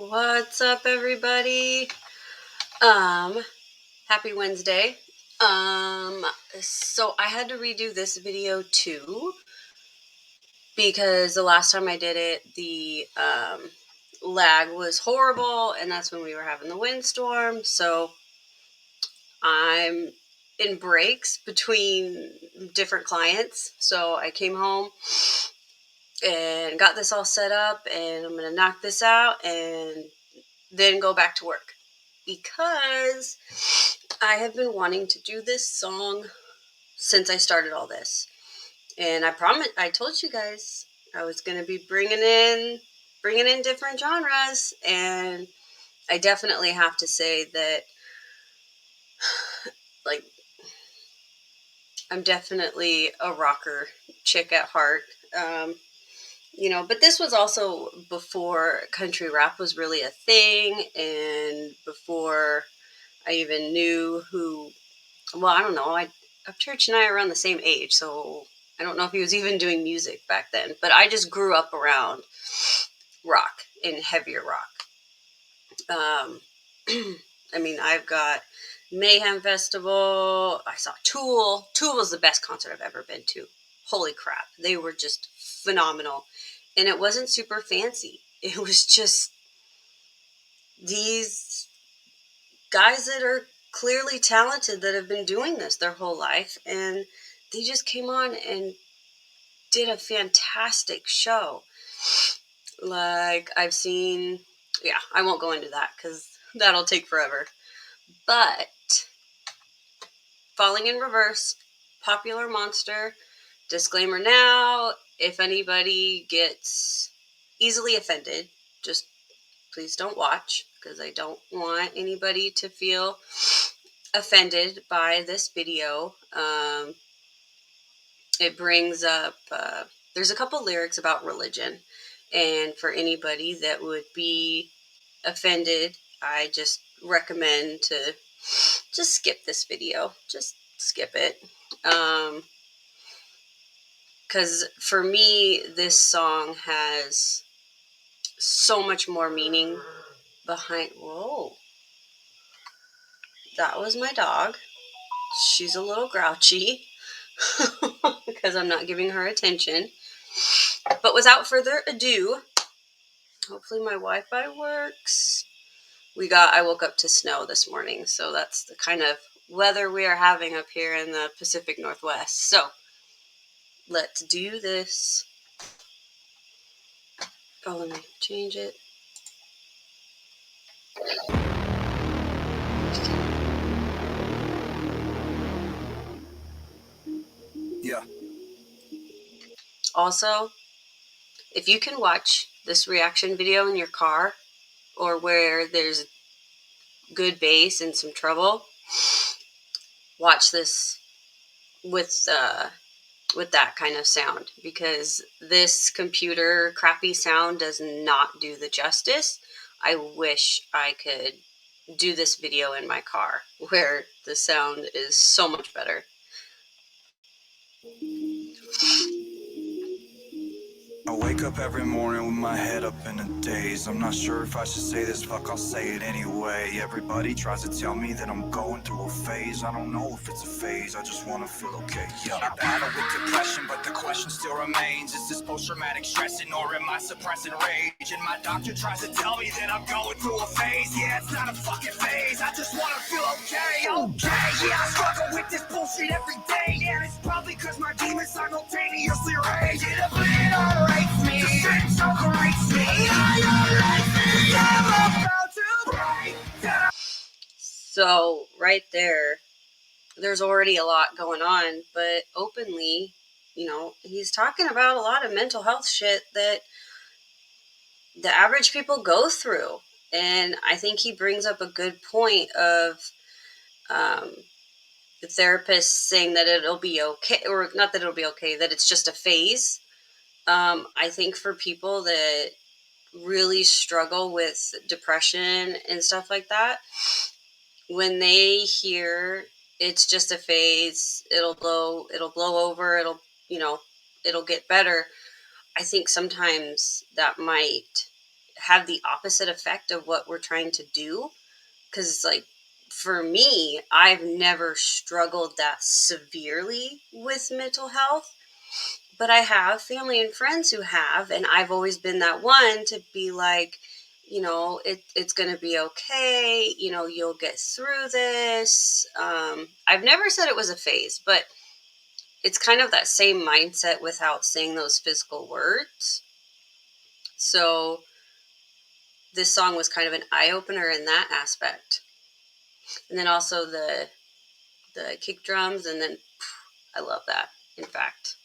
What's up, everybody? Happy Wednesday. So I had to redo this video too because the last time I did it, the lag was horrible, and that's when we were having the windstorm. So I'm in breaks between different clients. So I came home and got this all set up, and I'm gonna knock this out and then go back to work because I have been wanting to do this song since I started all this. And I told you guys I was going to be bringing in different genres, and I definitely have to say that like I'm definitely a rocker chick at heart. But this was also before country rap was really a thing, and before I even knew who. Well, I don't know. Church and I are around the same age, so I don't know if he was even doing music back then. But I just grew up around rock and heavier rock. I've got Mayhem Festival. I saw Tool. Tool was the best concert I've ever been to. Holy crap. They were just phenomenal. And it wasn't super fancy. It was just these guys that are clearly talented that have been doing this their whole life, and they just came on and did a fantastic show. Like I've seen, I won't go into that because that'll take forever. But Falling in Reverse, Popular Monster, disclaimer now, if anybody gets easily offended, just please don't watch because I don't want anybody to feel offended by this video. It brings up, there's a couple lyrics about religion, and for anybody that would be offended, I just recommend to just skip this video. Just skip it. Because for me, this song has so much more meaning behind. Whoa. That was my dog. She's a little grouchy because I'm not giving her attention. But without further ado, hopefully my Wi-Fi works. I woke up to snow this morning, so that's the kind of weather we are having up here in the Pacific Northwest. So let's do this. Oh, let me change it. Yeah. Also, if you can watch this reaction video in your car or where there's good bass and some treble, watch this with that kind of sound, because this computer crappy sound does not do the justice. I wish I could do this video in my car where the sound is so much better. I wake up every morning with my head up in a daze. I'm not sure if I should say this, fuck, I'll say it anyway. Everybody tries to tell me that I'm going through a phase. I don't know if it's a phase, I just wanna feel okay, yeah. I battle with depression, but the question still remains. Is this post-traumatic stressing, or am I suppressing rage? And my doctor tries to tell me that I'm going through a phase. Yeah, it's not a fucking phase, I just wanna feel okay, okay. Yeah, I struggle with this bullshit every day, and it's probably cause my demons simultaneously rage. It bleed alright. So right there's already a lot going on, but openly, he's talking about a lot of mental health shit that the average people go through. And I think he brings up a good point of the therapist saying that it'll be okay, or not that it'll be okay, that it's just a phase. I think for people that really struggle with depression and stuff like that, when they hear it's just a phase, it'll blow over, it'll get better, I think sometimes that might have the opposite effect of what we're trying to do. Because, like, for me, I've never struggled that severely with mental health, but I have family and friends who have, and I've always been that one to be like, it's going to be okay. You'll get through this. I've never said it was a phase, but it's kind of that same mindset without saying those physical words. So this song was kind of an eye-opener in that aspect. And then also the kick drums, and then I love that. In fact,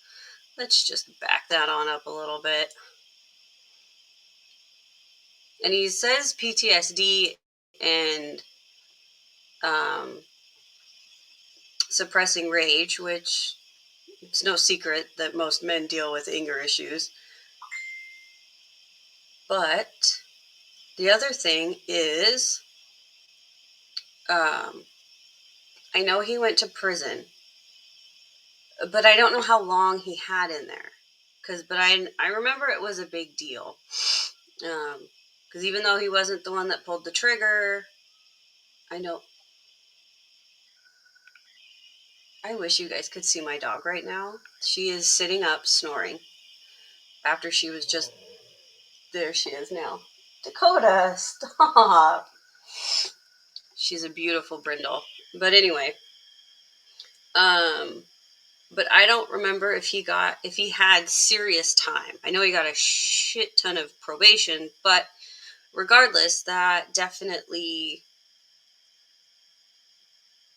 let's just back that on up a little bit. And he says PTSD and suppressing rage, which it's no secret that most men deal with anger issues. But the other thing is, I know he went to prison, but I don't know how long he had in there. But I remember it was a big deal. Because even though he wasn't the one that pulled the trigger, I know. I wish you guys could see my dog right now. She is sitting up snoring after she was just. There she is now. Dakota, stop. She's a beautiful brindle. But anyway, but I don't remember if he had serious time. I know he got a shit ton of probation, but regardless, that definitely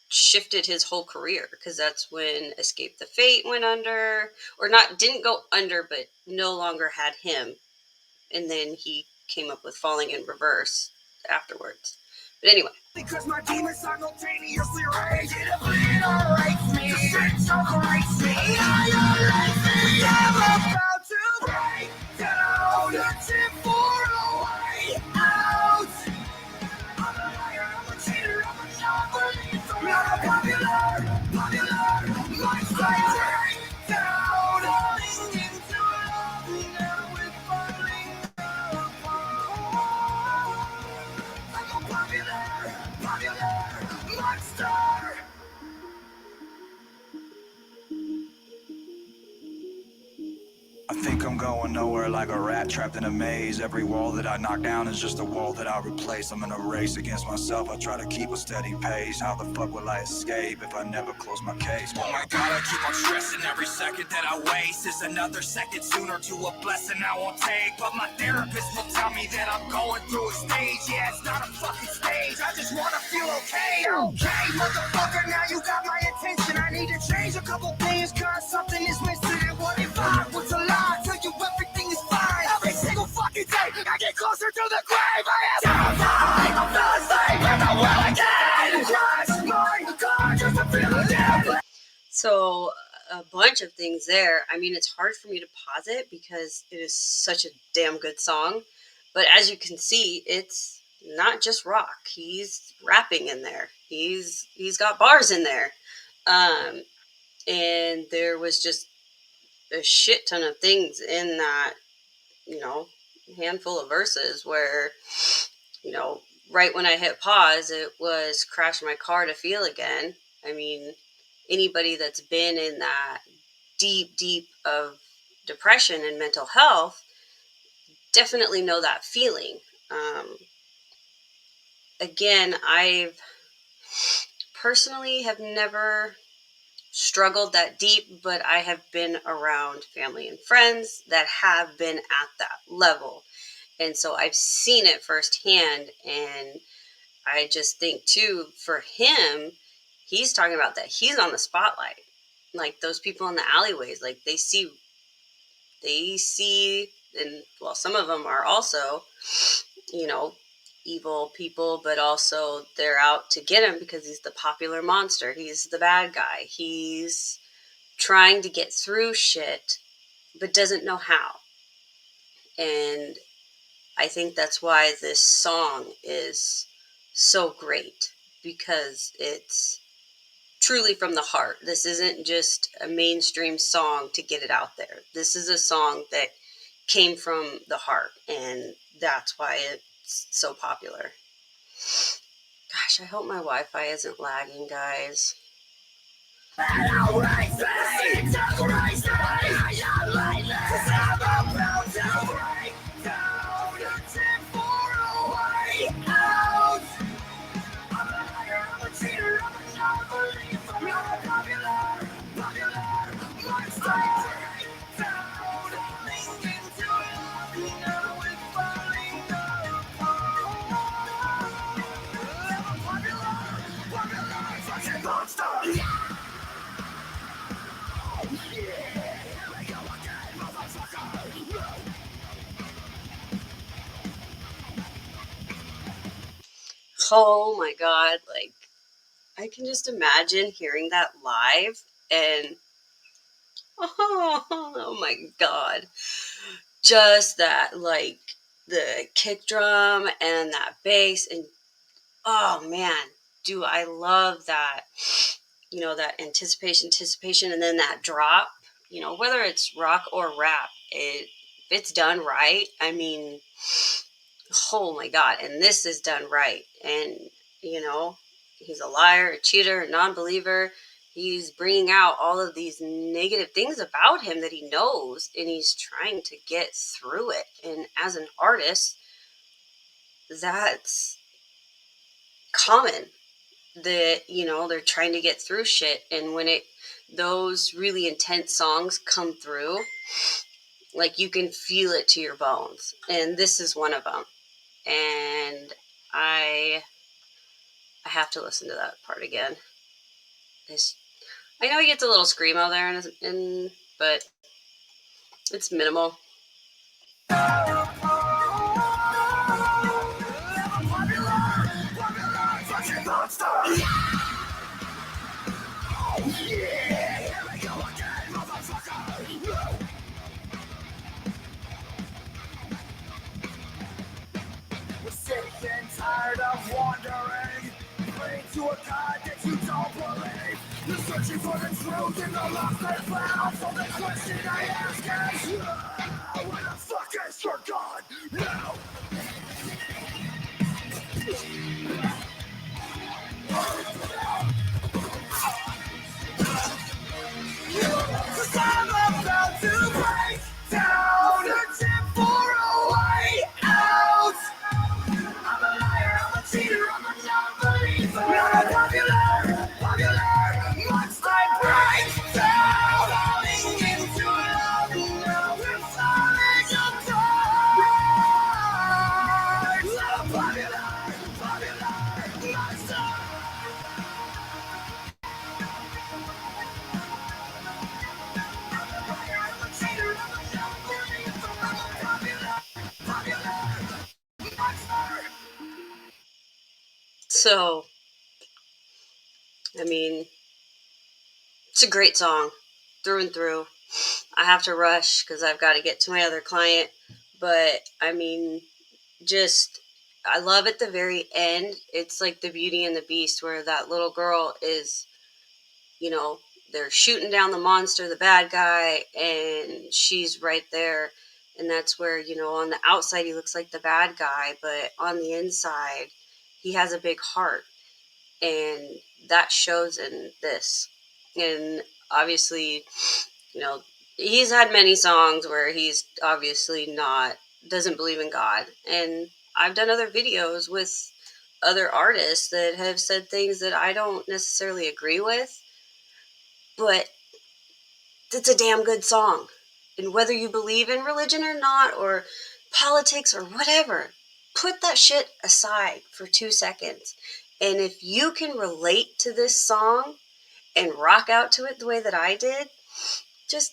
shifted his whole career, because that's when Escape the Fate went under, or not, didn't go under, but no longer had him. And then he came up with Falling in Reverse afterwards. But anyway. Because my demons simultaneously rage, it obliterates me. The strength separates me. I'm about to break down, searching for a way out. I'm a liar, I'm a cheater, I'm a non-believer. I'm a popular, my straight down, falling into love, now we're falling apart. I'm a popular monster. I think I'm going nowhere like a rat trapped in a maze. Every wall that I knock down is just a wall that I replace. I'm in a race against myself, I try to keep a steady pace. How the fuck will I escape if I never close my case? Oh my god, I keep on stressing. Every second that I waste is another second sooner to a blessing I won't take. But my therapist will tell me that I'm going through a stage. Yeah, it's not a fucking stage, I just wanna feel okay. Okay, motherfucker, now you got my attention. I need to change a couple things, cause something is missing. And what if I was alive? Tell you everything is fine. Every single fucking day, I get closer to the grave. I am terrified of the same, and I will again. Crash my car just to feel again. So a bunch of things there. I mean, it's hard for me to pause it because it is such a damn good song. But as you can see, it's not just rock. He's rapping in there. He's got bars in there. And there was just a shit ton of things in that, handful of verses where, right when I hit pause, it was Crash My Car to Feel Again. I mean, anybody that's been in that deep of depression and mental health definitely know that feeling. Again, I've personally have never struggled that deep, but I have been around family and friends that have been at that level. And so I've seen it firsthand. And I just think too, for him, he's talking about that he's on the spotlight. Like those people in the alleyways, like they see, and well, some of them are also, you know, evil people, but also they're out to get him because he's the popular monster. He's the bad guy. He's trying to get through shit, but doesn't know how. And I think that's why this song is so great, because it's truly from the heart. This isn't just a mainstream song to get it out there. This is a song that came from the heart, and that's why it's so popular. Gosh, I hope my Wi-Fi isn't lagging, guys. Oh my God, like, I can just imagine hearing that live and oh my God, just that, like, the kick drum and that bass, and oh man, do I love that, that anticipation, and then that drop, whether it's rock or rap, if it's done right, I mean, oh my God, and this is done right. And, you know, he's a liar, a cheater, a non believer. He's bringing out all of these negative things about him that he knows, and he's trying to get through it. And as an artist, that's common, that, they're trying to get through shit. And when those really intense songs come through, like, you can feel it to your bones. And this is one of them. And I have to listen to that part again. I know he gets a little screamo there, but it's minimal. We're sick and tired of wandering, praying to a God that you don't believe. You're searching for the truth in the lost and found. So the question I ask is, where the fuck is your God now? Cause I'm about to break down, searching for a way out. I'm a liar, I'm a cheater, I'm a non-believer. I'm a popular, once I break down, falling into love now, we're falling apart. I'm a popular, monster. So, I mean, it's a great song through and through. I have to rush because I've got to get to my other client. But, I mean, just, I love at the very end. It's like the Beauty and the Beast, where that little girl is, you know, they're shooting down the monster, the bad guy, and she's right there. And that's where, on the outside, he looks like the bad guy, but on the inside, he has a big heart. And that shows in this. And obviously, you know, he's had many songs where he's obviously doesn't believe in God. And I've done other videos with other artists that have said things that I don't necessarily agree with, but it's a damn good song. And whether you believe in religion or not, or politics or whatever, put that shit aside for 2 seconds. And if you can relate to this song and rock out to it the way that I did, just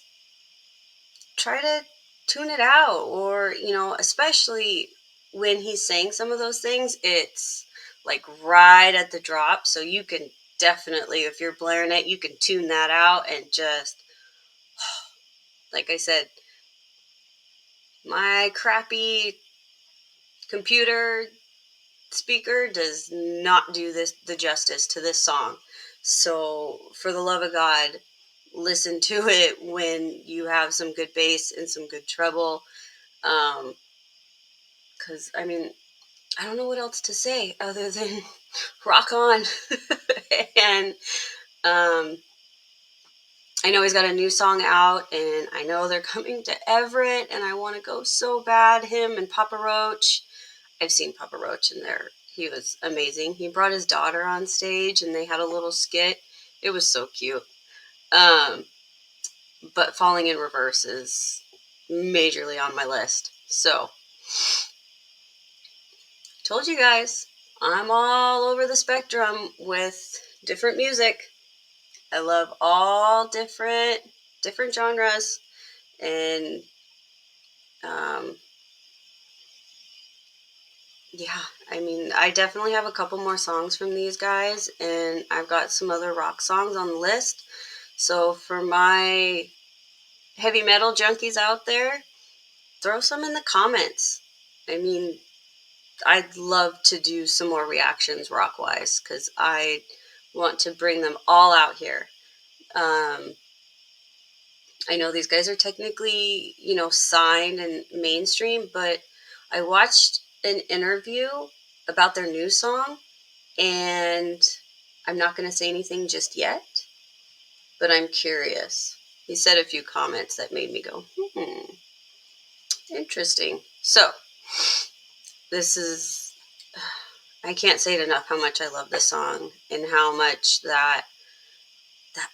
try to tune it out. Or, especially when he's saying some of those things, it's like right at the drop. So you can definitely, if you're blaring it, you can tune that out and just, like I said, my crappy computer speaker does not do the justice to this song. So, for the love of God, listen to it when you have some good bass and some good treble. Because, I mean, I don't know what else to say other than rock on. And I know he's got a new song out, and I know they're coming to Everett, and I want to go so bad. Him and Papa Roach. I've seen Papa Roach in there. He was amazing. He brought his daughter on stage, and they had a little skit. It was so cute. But Falling in Reverse is majorly on my list. So, told you guys, I'm all over the spectrum with different music. I love all different genres, and um, yeah, I mean, I definitely have a couple more songs from these guys, and I've got some other rock songs on the list. So for my heavy metal junkies out there, throw some in the comments. I mean, I'd love to do some more reactions rock wise, because I want to bring them all out here. I know these guys are technically, signed and mainstream, but I watched an interview about their new song, and I'm not going to say anything just yet, but I'm curious. He said a few comments that made me go, interesting. So, this is, I can't say it enough how much I love this song, and how much that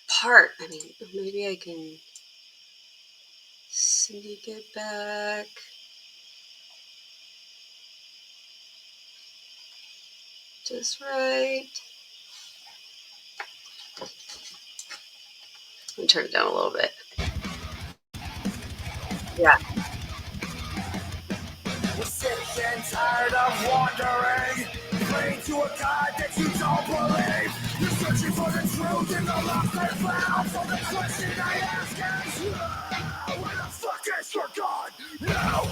part, I mean, maybe I can sneak it back. Just right. Let me turn it down a little bit. Yeah. We're sick and tired of wandering, praying to a God that you don't believe. You're searching for the truth in the lost and found. So the question I ask is, where the fuck is your God? No!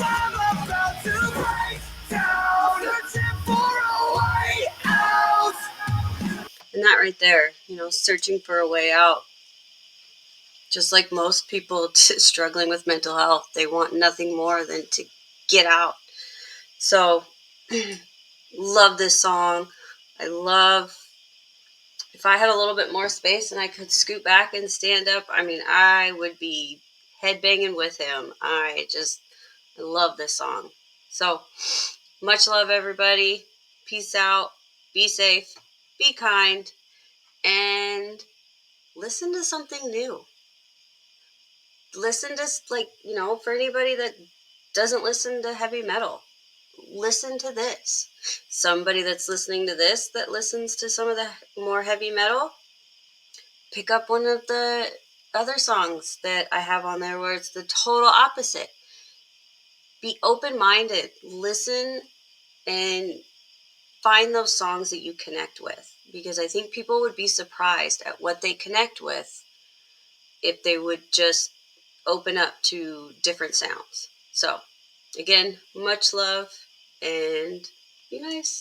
I'm about to break down, searching for a way out. And that right there, searching for a way out. Just like most people struggling with mental health, they want nothing more than to get out. So, love this song. I love, if I had a little bit more space and I could scoot back and stand up, I mean, I would be headbanging with him. I love this song. So, much love, everybody. Peace out. Be safe. Be kind. And listen to something new. Listen to, for anybody that doesn't listen to heavy metal, listen to this. Somebody that's listening to this that listens to some of the more heavy metal, pick up one of the other songs that I have on there where it's the total opposite. Be open-minded. Listen and find those songs that you connect with, because I think people would be surprised at what they connect with if they would just open up to different sounds. So, again, much love, and be nice.